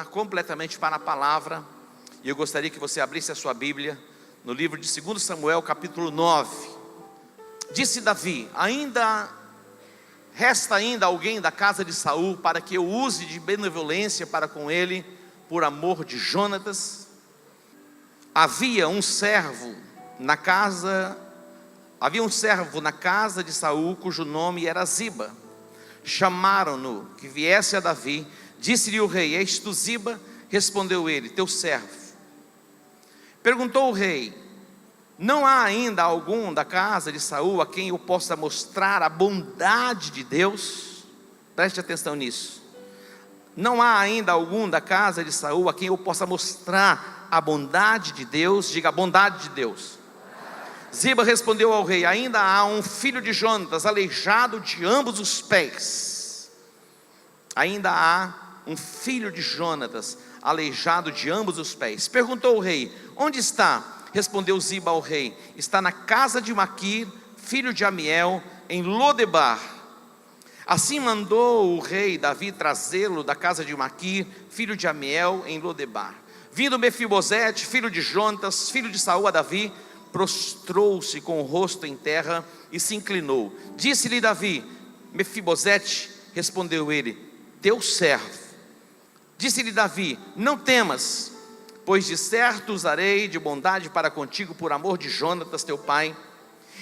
voltar completamente para a palavra. E eu gostaria que você abrisse a sua Bíblia no livro de 2 Samuel, capítulo 9. Disse Davi: resta ainda alguém da casa de Saul para que eu use de benevolência para com ele, por amor de Jonatas. Havia um servo na casa de Saul, cujo nome era Ziba. Chamaram-no que viesse a Davi. Disse-lhe o rei: és tu Ziba? Respondeu ele: teu servo. Perguntou o rei: não há ainda algum da casa de Saul a quem eu possa mostrar a bondade de Deus? Preste atenção nisso. Não há ainda algum da casa de Saul a quem eu possa mostrar a bondade de Deus? Diga: a bondade de Deus. Ziba respondeu ao rei: ainda há um filho de Jonatas, aleijado de ambos os pés. Ainda há um filho de Jonatas, aleijado de ambos os pés. Perguntou o rei: onde está? Respondeu Ziba ao rei: está na casa de Maquir, filho de Amiel, em Lodebar. Assim mandou o rei Davi trazê-lo da casa de Maquir, filho de Amiel, em Lodebar. Vindo Mefibosete, filho de Jonatas, filho de Saul, a Davi, prostrou-se com o rosto em terra e se inclinou. Disse-lhe Davi: Mefibosete. Respondeu ele: teu servo. Disse-lhe Davi: não temas, pois de certo usarei de bondade para contigo por amor de Jonatas teu pai,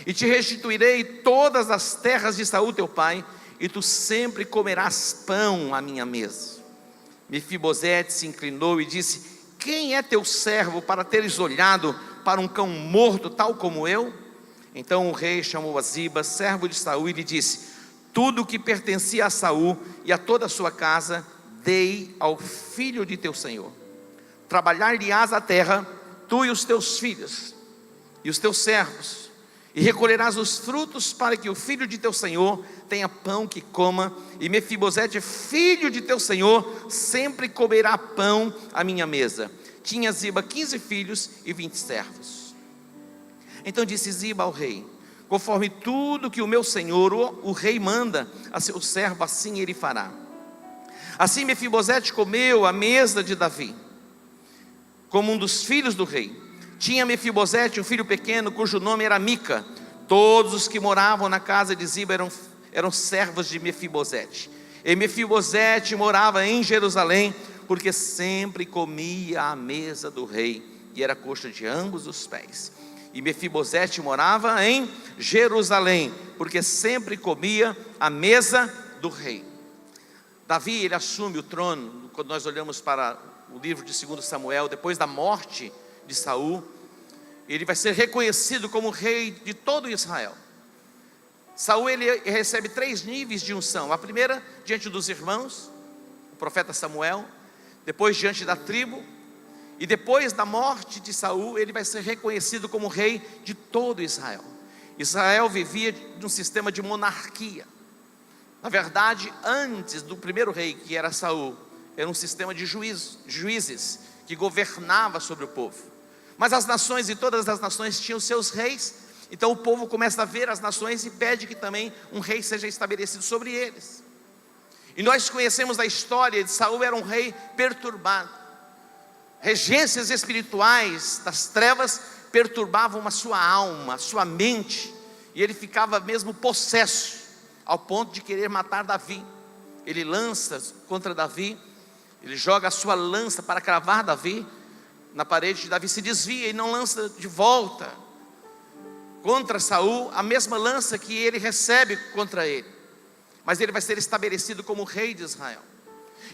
e te restituirei todas as terras de Saul teu pai, e tu sempre comerás pão à minha mesa. Mefibosete se inclinou e disse: quem é teu servo para teres olhado para um cão morto tal como eu? Então o rei chamou a Ziba, servo de Saul, e lhe disse: tudo o que pertencia a Saul e a toda a sua casa dei ao filho de teu senhor. Trabalhar-lhe-ás a terra, tu e os teus filhos e os teus servos, e recolherás os frutos para que o filho de teu senhor tenha pão que coma, e Mefibosete, filho de teu senhor, sempre comerá pão à minha mesa. Tinha Ziba 15 filhos e 20 servos. Então disse Ziba ao rei: conforme tudo que o meu senhor, o rei, manda a seu servo, assim ele fará. Assim Mefibosete comeu à mesa de Davi, como um dos filhos do rei. Tinha Mefibosete um filho pequeno, cujo nome era Mica. Todos os que moravam na casa de Ziba eram servos de Mefibosete. E Mefibosete morava em Jerusalém, porque sempre comia à mesa do rei, e era coxa de ambos os pés. E Mefibosete morava em Jerusalém, porque sempre comia à mesa do rei. Davi, ele assume o trono, quando nós olhamos para o livro de 2 Samuel, depois da morte de Saul, ele vai ser reconhecido como rei de todo Israel. Saul, ele recebe 3 níveis de unção. A primeira, diante dos irmãos, o profeta Samuel. Depois diante da tribo, e depois da morte de Saul, ele vai ser reconhecido como rei de todo Israel. Israel vivia num sistema de monarquia. Na verdade, antes do primeiro rei, que era Saul, era um sistema de juízes que governava sobre o povo. Mas as nações, e todas as nações tinham seus reis. Então o povo começa a ver as nações e pede que também um rei seja estabelecido sobre eles. E nós conhecemos a história de Saul. Era um rei perturbado. Regências espirituais das trevas perturbavam a sua alma, a sua mente, e ele ficava mesmo possesso, ao ponto de querer matar Davi. Ele lança contra Davi, ele joga a sua lança para cravar Davi na parede. Davi se desvia e não lança de volta contra Saul a mesma lança que ele recebe contra ele. Mas ele vai ser estabelecido como rei de Israel.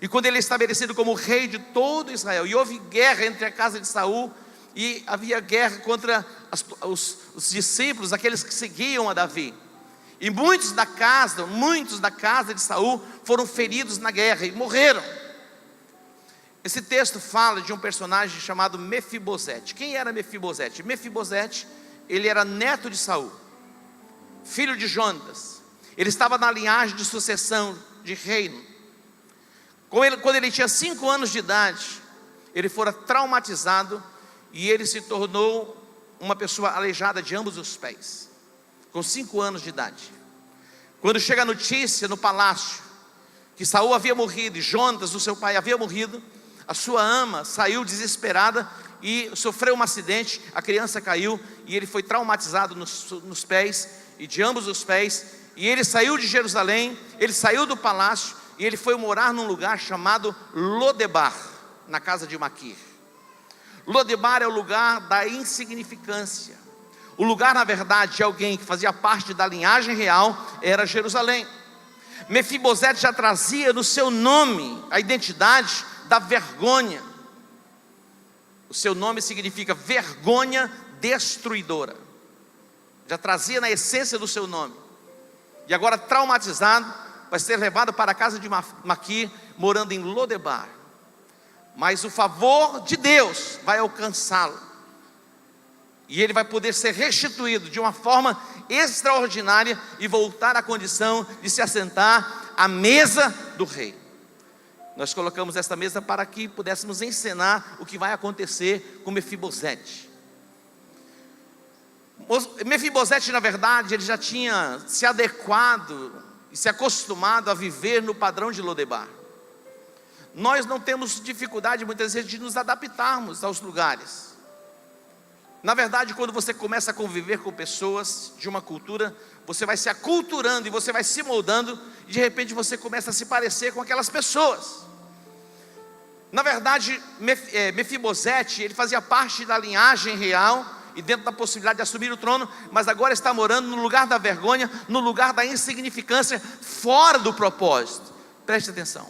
E quando ele é estabelecido como rei de todo Israel, e houve guerra entre a casa de Saul, e havia guerra contra os discípulos, aqueles que seguiam a Davi, e muitos da casa de Saul foram feridos na guerra e morreram. Esse texto fala de um personagem chamado Mefibosete. Quem era Mefibosete? Mefibosete, ele era neto de Saul, filho de Jonatas. Ele estava na linhagem de sucessão de reino. Quando ele tinha 5 anos de idade, ele fora traumatizado e ele se tornou uma pessoa aleijada de ambos os pés, com 5 anos de idade. Quando chega a notícia no palácio que Saul havia morrido e Jonatas, o seu pai, havia morrido, A sua ama saiu desesperada e sofreu um acidente, a criança caiu e ele foi traumatizado nos pés e de ambos os pés. E ele saiu de Jerusalém, ele saiu do palácio e ele foi morar num lugar chamado Lodebar, na casa de Maquir. Lodebar é o lugar da insignificância. O lugar, na verdade, de alguém que fazia parte da linhagem real era Jerusalém. Mefibosete já trazia no seu nome a identidade da vergonha. O seu nome significa vergonha destruidora. Já trazia na essência do seu nome. E agora, traumatizado, vai ser levado para a casa de Maquir, morando em Lodebar. Mas o favor de Deus vai alcançá-lo. E ele vai poder ser restituído de uma forma extraordinária e voltar à condição de se assentar à mesa do rei. Nós colocamos esta mesa para que pudéssemos encenar o que vai acontecer com Mefibosete. Mefibosete, na verdade, ele já tinha se adequado e se acostumado a viver no padrão de Lodebar. Nós não temos dificuldade muitas vezes de nos adaptarmos aos lugares. Na verdade, quando você começa a conviver com pessoas de uma cultura, você vai se aculturando e você vai se moldando, e de repente você começa a se parecer com aquelas pessoas. Na verdade, Mefibosete, ele fazia parte da linhagem real e dentro da possibilidade de assumir o trono, mas agora está morando no lugar da vergonha, no lugar da insignificância, fora do propósito. Preste atenção.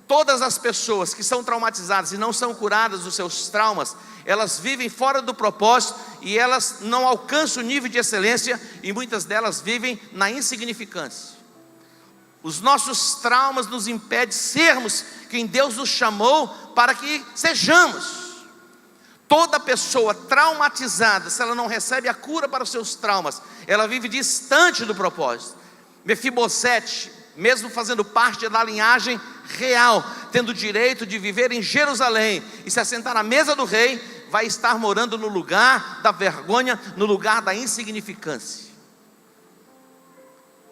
Todas as pessoas que são traumatizadas e não são curadas dos seus traumas, elas vivem fora do propósito e elas não alcançam o nível de excelência, e muitas delas vivem na insignificância. Os nossos traumas nos impedem de sermos quem Deus nos chamou para que sejamos. Toda pessoa traumatizada, se ela não recebe a cura para os seus traumas, ela vive distante do propósito. Mefibosete, mesmo fazendo parte da linhagem real, tendo o direito de viver em Jerusalém e se assentar à mesa do rei, vai estar morando no lugar da vergonha, no lugar da insignificância.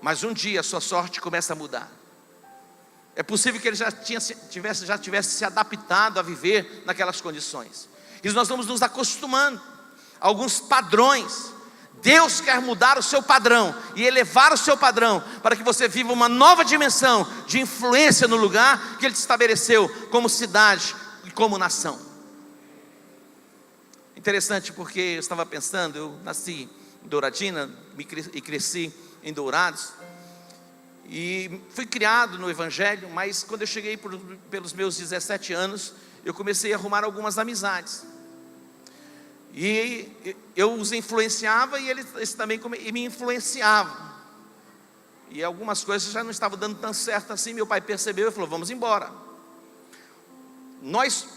Mas um dia a sua sorte começa a mudar. É possível que ele já tivesse se adaptado a viver naquelas condições. E nós vamos nos acostumando a alguns padrões. Deus quer mudar o seu padrão e elevar o seu padrão para que você viva uma nova dimensão de influência no lugar que Ele te estabeleceu como cidade e como nação. Interessante, porque eu estava pensando, eu nasci em Douradina e cresci em Dourados e fui criado no Evangelho, mas quando eu cheguei pelos meus 17 anos, eu comecei a arrumar algumas amizades. E eu os influenciava e eles também me influenciavam. E algumas coisas já não estavam dando tão certo assim. Meu pai percebeu e falou: vamos embora. Nós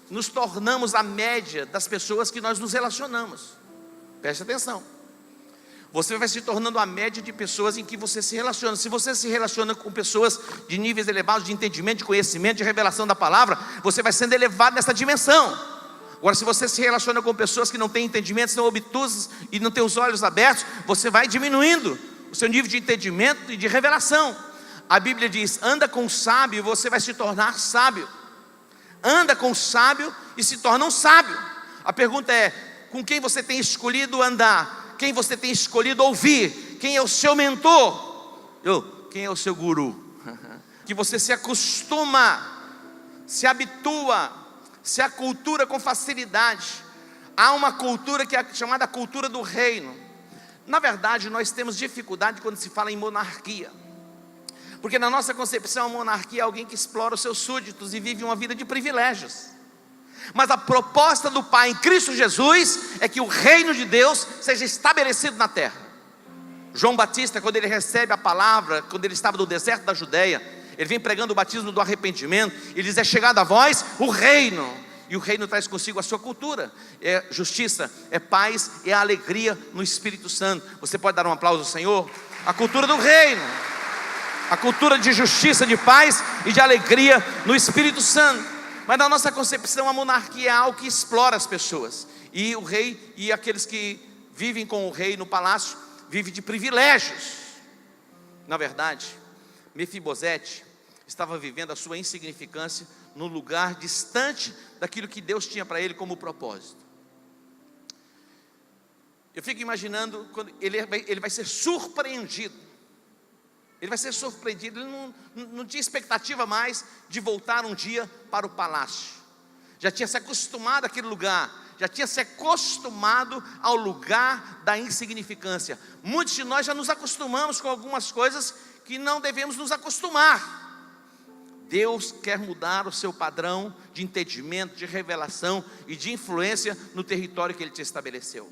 nos tornamos a média das pessoas que nós nos relacionamos. Preste atenção. Você vai se tornando a média de pessoas em que você se relaciona. Se você se relaciona com pessoas de níveis elevados de entendimento, de conhecimento, de revelação da palavra, você vai sendo elevado nessa dimensão. Agora, se você se relaciona com pessoas que não têm entendimento, são obtusas e não têm os olhos abertos, você vai diminuindo o seu nível de entendimento e de revelação. A Bíblia diz: anda com o sábio e você vai se tornar sábio. Anda com o sábio e se torna um sábio. A pergunta é: com quem você tem escolhido andar? Quem você tem escolhido ouvir? Quem é o seu mentor? Quem é o seu guru? Que você se acostuma, se habitua, se acultura com facilidade. Há uma cultura que é chamada cultura do reino. Na verdade, nós temos dificuldade quando se fala em monarquia, porque na nossa concepção a monarquia é alguém que explora os seus súditos e vive uma vida de privilégios. Mas a proposta do Pai em Cristo Jesus é que o reino de Deus seja estabelecido na terra. João Batista, quando ele recebe a palavra, quando ele estava no deserto da Judeia, ele vem pregando o batismo do arrependimento. Ele diz: é chegado a vós o reino. E o reino traz consigo a sua cultura. É justiça, é paz, é alegria no Espírito Santo. Você pode dar um aplauso ao Senhor? A cultura do reino, a cultura de justiça, de paz e de alegria no Espírito Santo. Mas na nossa concepção, a monarquia é algo que explora as pessoas. E o rei e aqueles que vivem com o rei no palácio vivem de privilégios. Na verdade, Mefibosete estava vivendo a sua insignificância num lugar distante daquilo que Deus tinha para ele como propósito. Eu fico imaginando quando ele vai ser surpreendido. Ele vai ser surpreendido. Ele não tinha expectativa mais de voltar um dia para o palácio. Já tinha se acostumado àquele lugar. Já tinha se acostumado ao lugar da insignificância. Muitos de nós já nos acostumamos com algumas coisas que não devemos nos acostumar. Deus quer mudar o seu padrão de entendimento, de revelação e de influência no território que Ele te estabeleceu.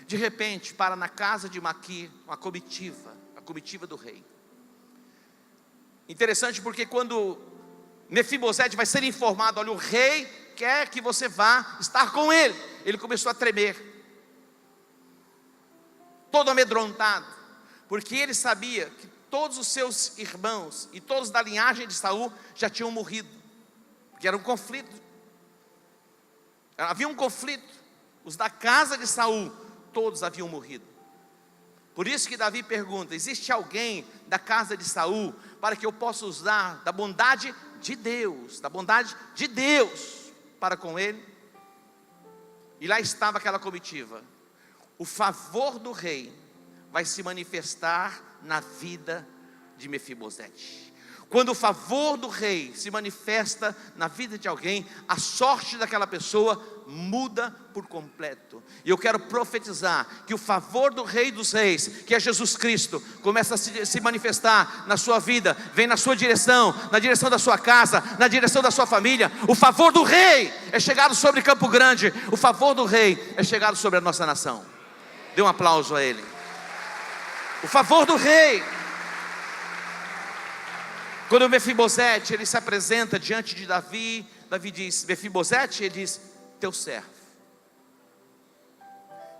De repente, para na casa de Maquir, a comitiva do rei. Interessante porque quando Mefibosete vai ser informado, olha, o rei quer que você vá estar com ele. Ele começou a tremer, todo amedrontado, porque ele sabia que todos os seus irmãos e todos da linhagem de Saul já tinham morrido, porque era um conflito. Havia um conflito. Os da casa de Saul, todos haviam morrido. Por isso que Davi pergunta: existe alguém da casa de Saul para que eu possa usar da bondade de Deus, para com ele? E lá estava aquela comitiva. O favor do rei vai se manifestar na vida de Mefibosete. Quando o favor do rei se manifesta na vida de alguém, a sorte daquela pessoa muda por completo. E eu quero profetizar que o favor do Rei dos Reis, que é Jesus Cristo, começa a se manifestar na sua vida, vem na sua direção, na direção da sua casa, na direção da sua família. O favor do Rei é chegado sobre Campo Grande, o favor do Rei é chegado sobre a nossa nação. Dê um aplauso a Ele. O favor do Rei. Quando Mefibosete, ele se apresenta diante de Davi, Davi diz: Mefibosete, ele diz: teu servo.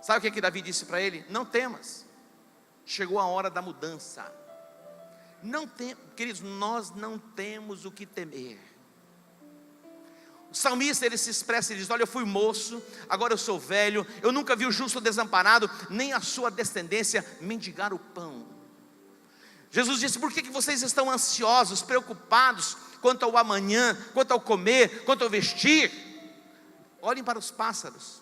Sabe o que Davi disse para ele? Não temas, chegou a hora da mudança. Queridos, nós não temos o que temer. O salmista, ele se expressa e diz: olha, eu fui moço, agora eu sou velho, eu nunca vi o justo desamparado, nem a sua descendência mendigar o pão. Jesus disse: por que vocês estão ansiosos, preocupados quanto ao amanhã, quanto ao comer, quanto ao vestir? Olhem para os pássaros.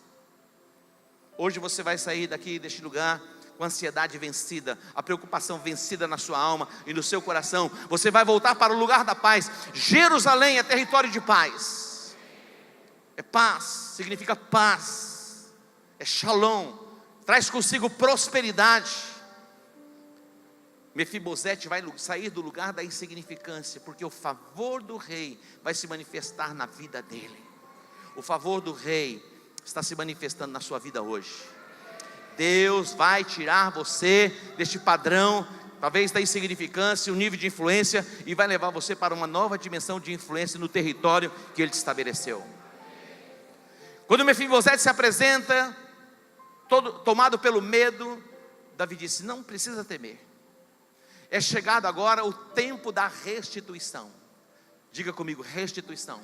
Hoje você vai sair deste lugar com a ansiedade vencida, a preocupação vencida na sua alma e no seu coração. Você vai voltar para o lugar da paz. Jerusalém é território de paz. É paz, significa paz. É shalom, traz consigo prosperidade. Mefibosete vai sair do lugar da insignificância, porque o favor do rei vai se manifestar na vida dele. O favor do rei está se manifestando na sua vida hoje. Deus vai tirar você deste padrão, talvez da insignificância, um nível de influência, e vai levar você para uma nova dimensão de influência no território que Ele te estabeleceu. Quando Mefibosete se apresenta, tomado pelo medo, Davi disse: não precisa temer. É chegado agora o tempo da restituição. Diga comigo: restituição.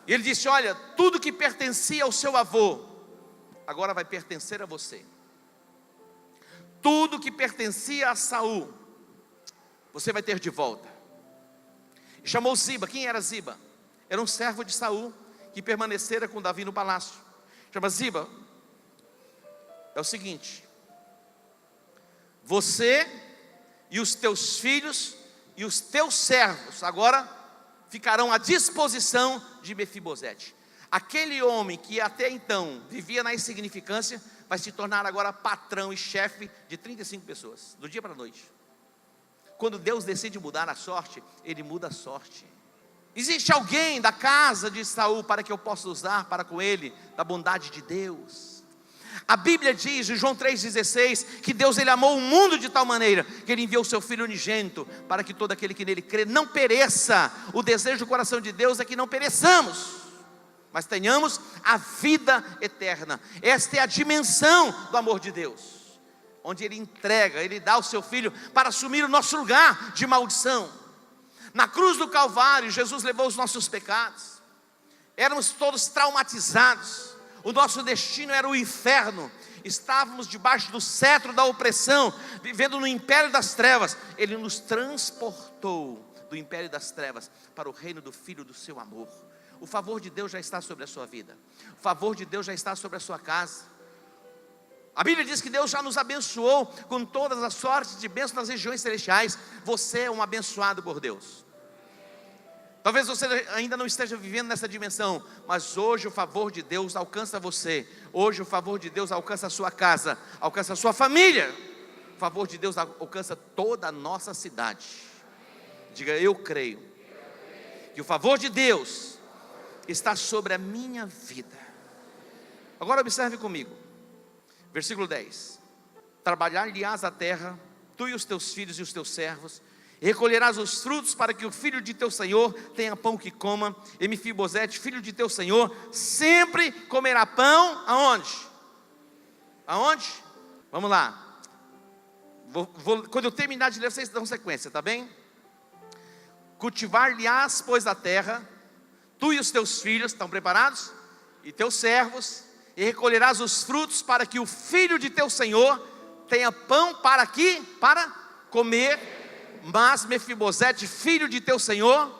E ele disse: olha, tudo que pertencia ao seu avô, agora vai pertencer a você. Tudo que pertencia a Saul, você vai ter de volta. E chamou Ziba. Quem era Ziba? Era um servo de Saul, que permanecera com Davi no palácio. Chama Ziba. É o seguinte: você e os teus filhos e os teus servos agora ficarão à disposição de Mefibosete. Aquele homem que até então vivia na insignificância vai se tornar agora patrão e chefe de 35 pessoas, do dia para a noite. Quando Deus decide mudar a sorte, Ele muda a sorte. Existe alguém da casa de Saul para que eu possa usar para com ele da bondade de Deus? A Bíblia diz em João 3,16 que Deus, Ele amou o mundo de tal maneira que Ele enviou o seu Filho unigênito para que todo aquele que nele crê não pereça. O desejo do coração de Deus é que não pereçamos, mas tenhamos a vida eterna. Esta é a dimensão do amor de Deus, onde Ele entrega, Ele dá o seu Filho para assumir o nosso lugar de maldição. Na cruz do Calvário, Jesus levou os nossos pecados. Éramos todos traumatizados. O nosso destino era o inferno. Estávamos debaixo do cetro da opressão, vivendo no império das trevas. Ele nos transportou do império das trevas para o reino do Filho do seu amor. O favor de Deus já está sobre a sua vida. O favor de Deus já está sobre a sua casa. A Bíblia diz que Deus já nos abençoou com todas as sortes de bênçãos nas regiões celestiais. Você é um abençoado por Deus. Talvez você ainda não esteja vivendo nessa dimensão, mas hoje o favor de Deus alcança você. Hoje o favor de Deus alcança a sua casa, alcança a sua família. O favor de Deus alcança toda a nossa cidade. Diga: eu creio que o favor de Deus está sobre a minha vida. Agora observe comigo, versículo 10: trabalhar-lhe-ás a terra, tu e os teus filhos e os teus servos, e recolherás os frutos para que o filho de teu senhor tenha pão que coma. E Mefibosete, filho de teu senhor, sempre comerá pão. Aonde? Aonde? Vamos lá. Quando eu terminar de ler, vocês dão sequência, tá bem? Cultivar-lhe-ás, pois, a terra, tu e os teus filhos, estão preparados? E teus servos, e recolherás os frutos para que o filho de teu senhor tenha pão para aqui, para comer. Mas Mefibosete, filho de teu senhor,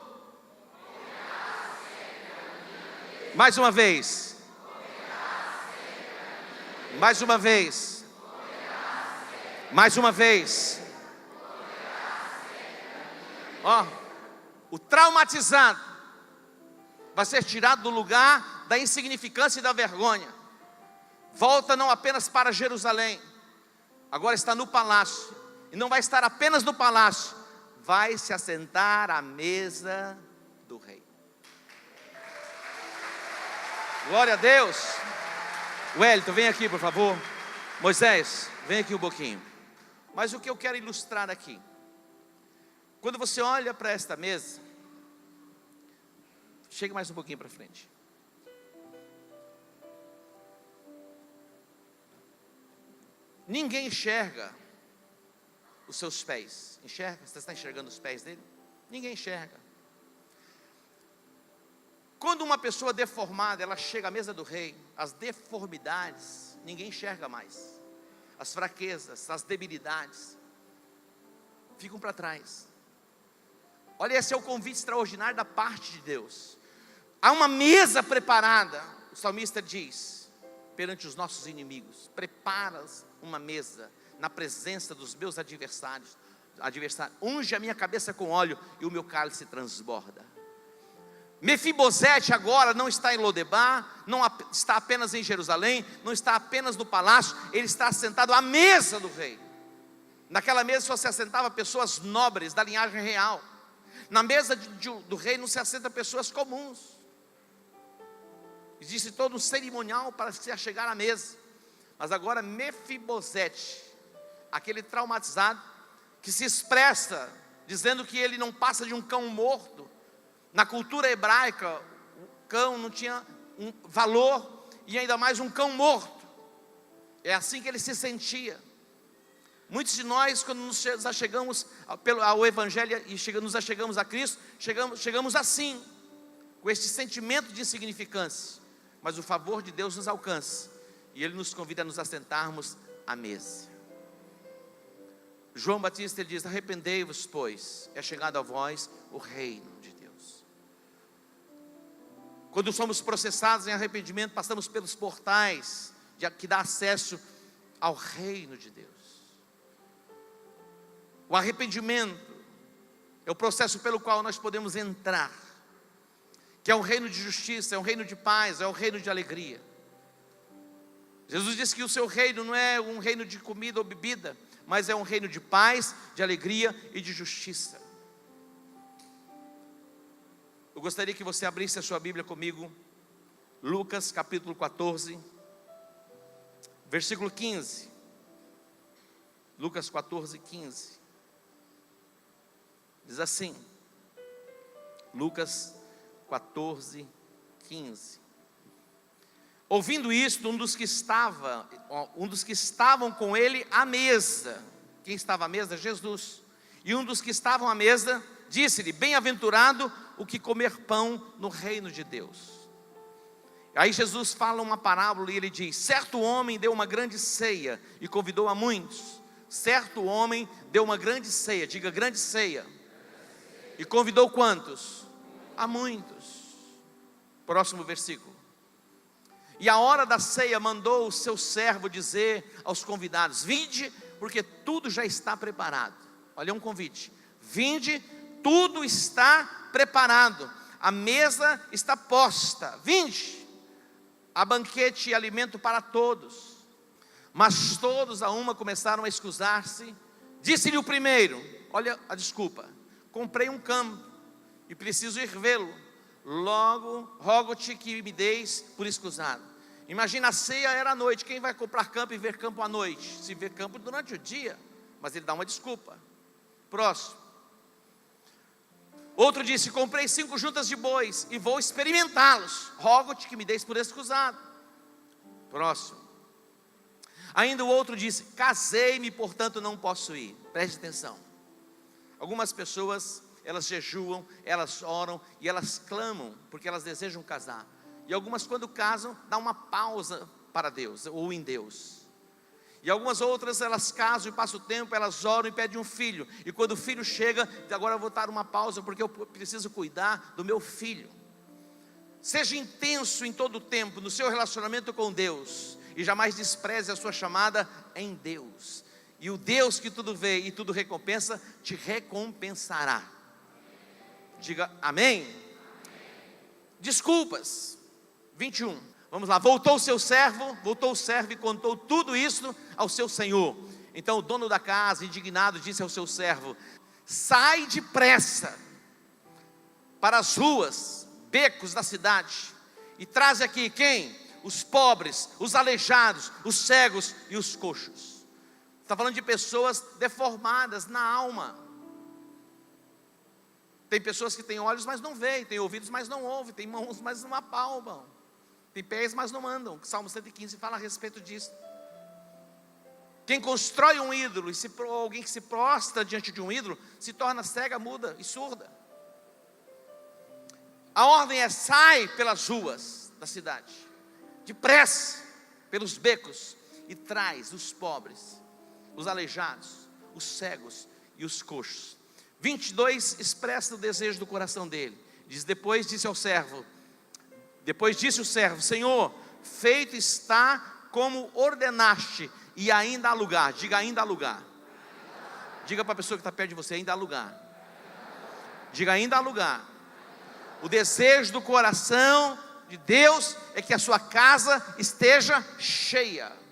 mais uma vez, mais uma vez, mais uma vez, ó, o traumatizado vai ser tirado do lugar da insignificância e da vergonha. Volta não apenas para Jerusalém, agora está no palácio. E não vai estar apenas no palácio, vai se assentar à mesa do rei. Glória a Deus. Wellington, vem aqui por favor. Moisés, vem aqui um pouquinho. Mas o que eu quero ilustrar aqui, quando você olha para esta mesa, chega mais um pouquinho para frente. Ninguém enxerga os seus pés. Enxerga? Você está enxergando os pés dele? Ninguém enxerga. Quando uma pessoa deformada, ela chega à mesa do rei, as deformidades, ninguém enxerga mais. As fraquezas, as debilidades ficam para trás. Olha, esse é o convite extraordinário da parte de Deus. Há uma mesa preparada. O salmista diz: perante os nossos inimigos, preparas uma mesa na presença dos meus adversários. Unge a minha cabeça com óleo e o meu cálice transborda. Mefibosete agora não está em Lodebar, não está apenas em Jerusalém, não está apenas no palácio, ele está sentado à mesa do rei. Naquela mesa só se assentava pessoas nobres da linhagem real. Na mesa do rei não se assenta pessoas comuns. Existe todo um cerimonial para se chegar à mesa. Mas agora Mefibosete, aquele traumatizado, que se expressa dizendo que ele não passa de um cão morto. Na cultura hebraica, o cão não tinha um valor, e ainda mais um cão morto. É assim que ele se sentia. Muitos de nós, quando nos achegamos ao Evangelho e nos achegamos a Cristo, chegamos assim, com este sentimento de insignificância. Mas o favor de Deus nos alcança, e Ele nos convida a nos assentarmos à mesa. João Batista, ele diz: arrependei-vos, pois é chegado a vós o reino de Deus. Quando somos processados em arrependimento, passamos pelos portais que dá acesso ao reino de Deus. O arrependimento é o processo pelo qual nós podemos entrar, que é um reino de justiça, é um reino de paz, é um reino de alegria. Jesus disse que o seu reino não é um reino de comida ou bebida, mas é um reino de paz, de alegria e de justiça. Eu gostaria que você abrisse a sua Bíblia comigo, Lucas capítulo 14, versículo 15. Lucas 14, 15. Diz assim, Lucas 14, 15. Ouvindo isto, um dos que estavam com ele à mesa, quem estava à mesa? Jesus. E um dos que estavam à mesa disse-lhe: bem-aventurado o que comer pão no reino de Deus. Aí Jesus fala uma parábola e ele diz: certo homem deu uma grande ceia e convidou a muitos. Certo homem deu uma grande ceia, diga grande ceia. E convidou quantos? A muitos. Próximo versículo. E à hora da ceia mandou o seu servo dizer aos convidados: vinde, porque tudo já está preparado. Olha um convite: vinde, tudo está preparado, a mesa está posta, vinde, há banquete e alimento para todos. Mas todos a uma começaram a escusar-se. Disse-lhe o primeiro: olha a desculpa, comprei um campo e preciso ir vê-lo, logo rogo-te que me deis por escusado. Imagina, a ceia era à noite. Quem vai comprar campo e ver campo à noite? Se vê campo durante o dia. Mas ele dá uma desculpa. Próximo. Outro disse: comprei 5 juntas de bois e vou experimentá-los, rogo-te que me deis por escusado. Próximo. Ainda o outro disse: casei-me, portanto não posso ir. Preste atenção. Algumas pessoas, elas jejuam, elas oram e elas clamam porque elas desejam casar. E algumas, quando casam, dão uma pausa para Deus ou em Deus. E algumas outras, elas casam e passam o tempo, elas oram e pedem um filho. E quando o filho chega, agora eu vou dar uma pausa porque eu preciso cuidar do meu filho. Seja intenso em todo o tempo no seu relacionamento com Deus e jamais despreze a sua chamada em Deus. E o Deus que tudo vê e tudo recompensa, te recompensará. Diga amém. Desculpas. 21, vamos lá. Voltou o servo e contou tudo isso ao seu senhor. Então o dono da casa, indignado, disse ao seu servo: sai depressa para as ruas, becos da cidade, e traz aqui quem? Os pobres, os aleijados, os cegos e os coxos. Está falando de pessoas deformadas na alma. Tem pessoas que têm olhos, mas não veem, tem ouvidos, mas não ouvem, tem mãos, mas não apalpam, tem pés, mas não andam. Salmo 115 fala a respeito disso. Quem constrói um ídolo, e alguém que se prostra diante de um ídolo, se torna cega, muda e surda. A ordem é: sai pelas ruas da cidade, depressa, pelos becos, e traz os pobres, os aleijados, os cegos e os coxos. 22 expressa o desejo do coração dele. Diz: depois disse o servo: Senhor, feito está como ordenaste, e ainda há lugar. Diga: ainda há lugar. Diga para a pessoa que está perto de você: ainda há lugar. Diga: ainda há lugar. O desejo do coração de Deus é que a sua casa esteja cheia.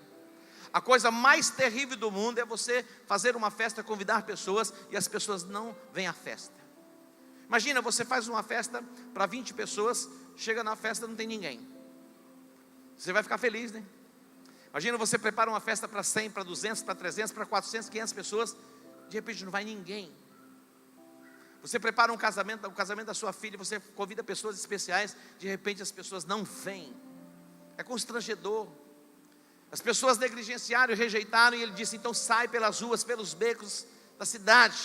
A coisa mais terrível do mundo é você fazer uma festa, convidar pessoas e as pessoas não vêm à festa. Imagina, você faz uma festa para 20 pessoas, chega na festa, não tem ninguém. Você vai ficar feliz, né? Imagina, você prepara uma festa para 100, para 200, para 300, para 400, 500 pessoas, de repente não vai ninguém. Você prepara o casamento da sua filha, você convida pessoas especiais, de repente as pessoas não vêm. É constrangedor. As pessoas negligenciaram e rejeitaram, e ele disse: então sai pelas ruas, pelos becos da cidade.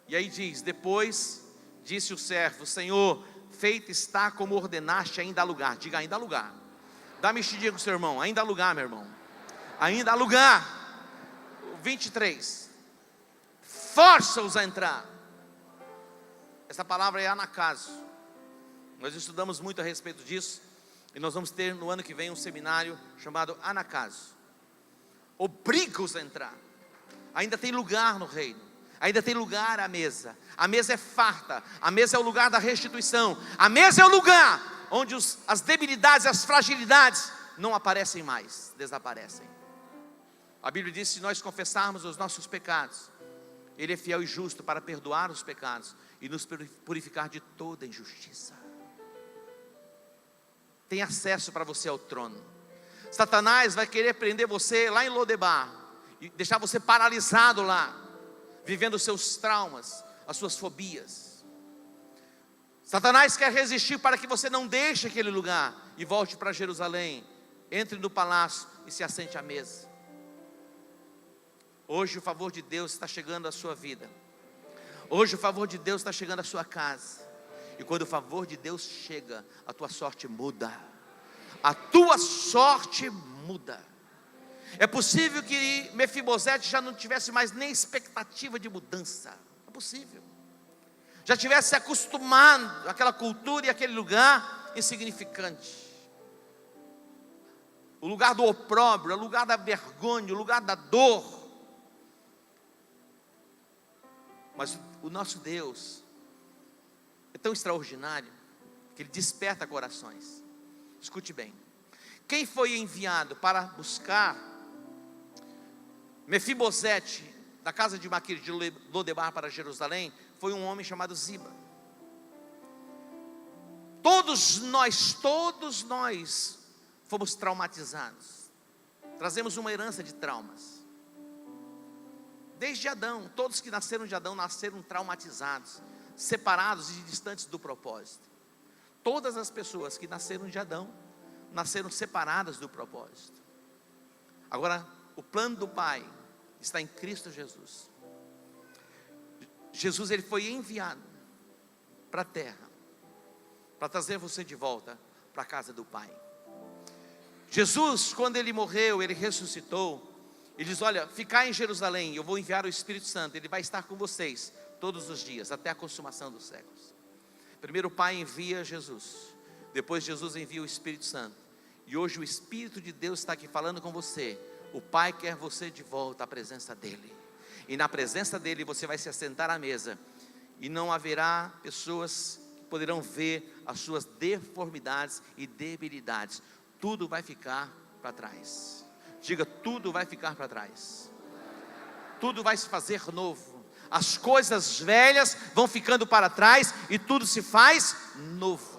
E aí diz: depois disse o servo: Senhor, feito está como ordenaste, ainda há lugar. Diga: ainda há lugar. Dá uma mexidinha com o seu irmão: ainda há lugar, meu irmão. Ainda há lugar. 23, força-os a entrar. Essa palavra é anacaso. Nós estudamos muito a respeito disso. E nós vamos ter no ano que vem um seminário chamado anacaso. Obriga-os a entrar. Ainda tem lugar no reino. Ainda tem lugar à mesa. A mesa é farta. A mesa é o lugar da restituição. A mesa é o lugar onde as debilidades, as fragilidades não aparecem mais, desaparecem. A Bíblia diz: se nós confessarmos os nossos pecados, Ele é fiel e justo para perdoar os pecados e nos purificar de toda injustiça. Tem acesso para você ao trono. Satanás vai querer prender você lá em Lodebar e deixar você paralisado lá, vivendo os seus traumas, as suas fobias. Satanás quer resistir para que você não deixe aquele lugar e volte para Jerusalém, entre no palácio e se assente à mesa. Hoje o favor de Deus está chegando à sua vida. Hoje o favor de Deus está chegando à sua casa. E quando o favor de Deus chega, a tua sorte muda. A tua sorte muda. É possível que Mefibosete já não tivesse mais nem expectativa de mudança. É possível. já tivesse se acostumado àquela cultura e aquele lugar insignificante. O lugar do opróbrio, o lugar da vergonha, o lugar da dor. Mas o nosso Deus é tão extraordinário que Ele desperta corações. Escute bem. Quem foi enviado para buscar Mefibosete da casa de Maquir de Lodebar para Jerusalém foi um homem chamado Ziba. Todos nós fomos traumatizados. Trazemos uma herança de traumas. Desde Adão, todos que nasceram de Adão nasceram traumatizados, separados e distantes do propósito. Todas as pessoas que nasceram de Adão nasceram separadas do propósito. Agora, o plano do Pai está em Cristo Jesus. Jesus, Ele foi enviado para a terra, para trazer você de volta para a casa do Pai. Jesus, quando Ele morreu, Ele ressuscitou. Ele diz: olha, ficai em Jerusalém, eu vou enviar o Espírito Santo, Ele vai estar com vocês todos os dias, até a consumação dos séculos. Primeiro o Pai envia Jesus, depois Jesus envia o Espírito Santo, e hoje o Espírito de Deus está aqui falando com você. O Pai quer você de volta à presença dEle, e na presença dEle você vai se assentar à mesa, e não haverá pessoas que poderão ver as suas deformidades e debilidades. Tudo vai ficar para trás. Diga: tudo vai ficar para trás. Tudo vai se fazer novo. As coisas velhas vão ficando para trás e tudo se faz novo.